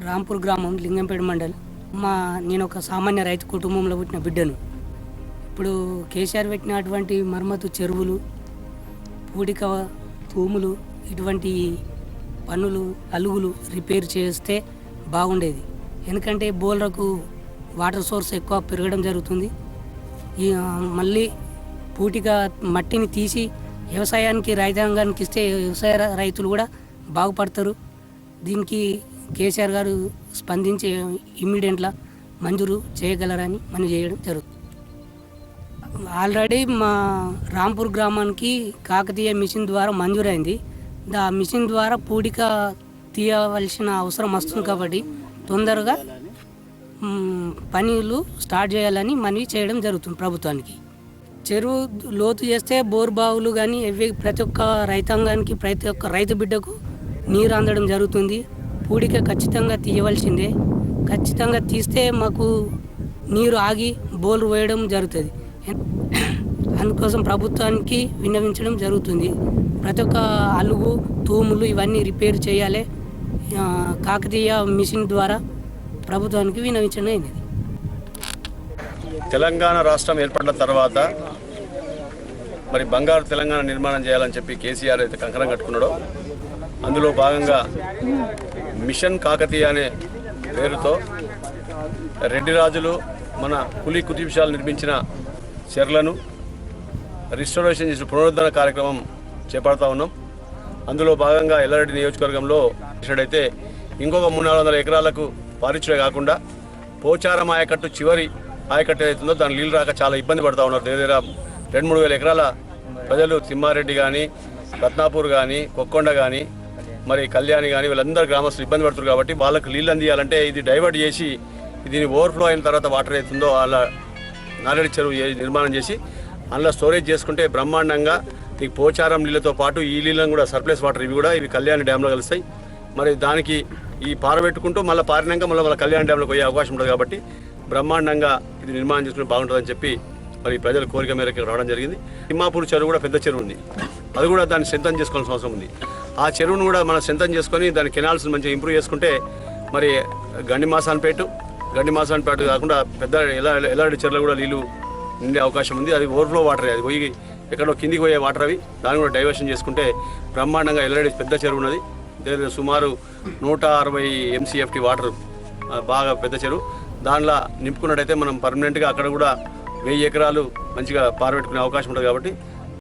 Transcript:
రాంపూర్ గ్రామం లింగంపేట మండల్. నేను ఒక సామాన్య రైతు కుటుంబంలో పుట్టిన బిడ్డను. ఇప్పుడు కేసీఆర్ పెట్టినటువంటి మరమ్మతు చెరువులు, పూడిక భూములు, ఇటువంటి పన్నులు, అలుగులు రిపేర్ చేస్తే బాగుండేది. ఎందుకంటే బోర్లకు వాటర్ సోర్స్ ఎక్కువ పెరగడం జరుగుతుంది. మళ్ళీ పూటిక మట్టిని తీసి వ్యవసాయానికి, రైతాంగానికి ఇస్తే వ్యవసాయ రైతులు కూడా బాగుపడతారు. దీనికి కేసీఆర్ గారు స్పందించి ఇమ్మీడియట్లా మంజూరు చేయగలరని మనం చేయడం జరుగుతుంది. ఆల్రెడీ మా రాంపూర్ గ్రామానికి కాకతీయ మిషన్ ద్వారా మంజూరైంది. ఆ మిషన్ ద్వారా పూడిక తీయవలసిన అవసరం వస్తుంది కాబట్టి తొందరగా పనులు స్టార్ట్ చేయాలని మనవి చేయడం జరుగుతుంది ప్రభుత్వానికి. చెరువు లోతు చేస్తే బోర్ బావులు కానీ ప్రతి ఒక్క రైతాంగానికి, ప్రతి ఒక్క రైతు బిడ్డకు నీరు అందడం జరుగుతుంది. పూడిక ఖచ్చితంగా తీయవలసిందే. ఖచ్చితంగా తీస్తే మాకు నీరు ఆగి బోర్లు వేయడం జరుగుతుంది. అందుకోసం ప్రభుత్వానికి విన్నవించడం జరుగుతుంది. ప్రతి ఒక్క అలుగు, తూములు ఇవన్నీ రిపేర్ చేయాలి. కాకతీయ మిషన్ ద్వారా ప్రభుత్వానికి విన్నవించడం అయింది. తెలంగాణ రాష్ట్రం ఏర్పడిన తర్వాత మరి బంగారు తెలంగాణ నిర్మాణం చేయాలని చెప్పి కేసీఆర్ అయితే కంకణం కట్టుకున్నాడో అందులో భాగంగా మిషన్ కాకతీయ అనే పేరుతో రెడ్డి రాజులు మన కులీ కుతుబ్షాలు నిర్మించిన చెర్లను రిస్టోరేషన్ చేసిన పునరుద్ధరణ కార్యక్రమం చేపడతా ఉన్నాం. అందులో భాగంగా ఎల్లారెడ్డి నియోజకవర్గంలో అయితే ఇంకొక 300-400 ఎకరాలకు పారించడే కాకుండా పోచారం ఆయకట్టు చివరి ఆయకట్టు ఏదైతుందో దాని నీళ్ళు రాక చాలా ఇబ్బంది పడుతూ ఉన్నారు. దగ్గర 2-3 వేల ఎకరాల ప్రజలు తిమ్మారెడ్డి కానీ, రత్నాపూర్ కానీ, కొక్కొండ కానీ, మరి కళ్యాణి కానీ వీళ్ళందరూ గ్రామస్తులు ఇబ్బంది పడుతున్నారు. కాబట్టి వాళ్ళకు నీళ్ళు అందియాలంటే ఇది డైవర్ట్ చేసి దీన్ని ఓవర్ఫ్లో అయిన తర్వాత వాటర్ అవుతుందో అలా నారెడ్డి చెరువు నిర్మాణం చేసి అందులో స్టోరేజ్ చేసుకుంటే బ్రహ్మాండంగా ఈ పోచారం నీళ్ళతో పాటు ఈ నీళ్ళను కూడా సర్ప్లస్ వాటర్ ఇవి కళ్యాణి డ్యాంలో కలుస్తాయి. మరి దానికి ఈ పారబెట్టుకుంటూ మళ్ళీ పారినాక మళ్ళీ కళ్యాణి డ్యాంలోకి పోయే అవకాశం ఉంటుంది. కాబట్టి బ్రహ్మాండంగా ఇది నిర్మాణం చేసుకుంటే బాగుంటుందని చెప్పి మరి ప్రజల కోరిక మేరకు రావడం జరిగింది. తిమ్మాపూర్ చెరువు కూడా పెద్ద చెరువు ఉంది. అది కూడా దాన్ని స్ట్రెంథన్ చేసుకోవాల్సిన అవసరం ఉంది. ఆ చెరువును కూడా మనం స్ట్రెంథన్ చేసుకొని దాని కెనాల్స్ మంచిగా ఇంప్రూవ్ చేసుకుంటే మరి గండి మాసాన్పేట కాకుండా పెద్ద ఎల్లారెడ్డి చెరువులో కూడా నీళ్ళు నిండే అవకాశం ఉంది. అది ఓవర్ఫ్లో వాటర్, అది పోయి ఎక్కడో కిందికి పోయే వాటర్ అవి దాన్ని కూడా డైవర్షన్ చేసుకుంటే బ్రహ్మాండంగా ఎల్లారెడ్డి పెద్ద చెరువు ఉన్నది. సుమారు 160 MCFT వాటర్, బాగా పెద్ద చెరువు. దానిలో నింపుకున్నట్టయితే మనం పర్మనెంట్గా అక్కడ కూడా 1000 ఎకరాలు మంచిగా పారబెట్టుకునే అవకాశం ఉంటుంది. కాబట్టి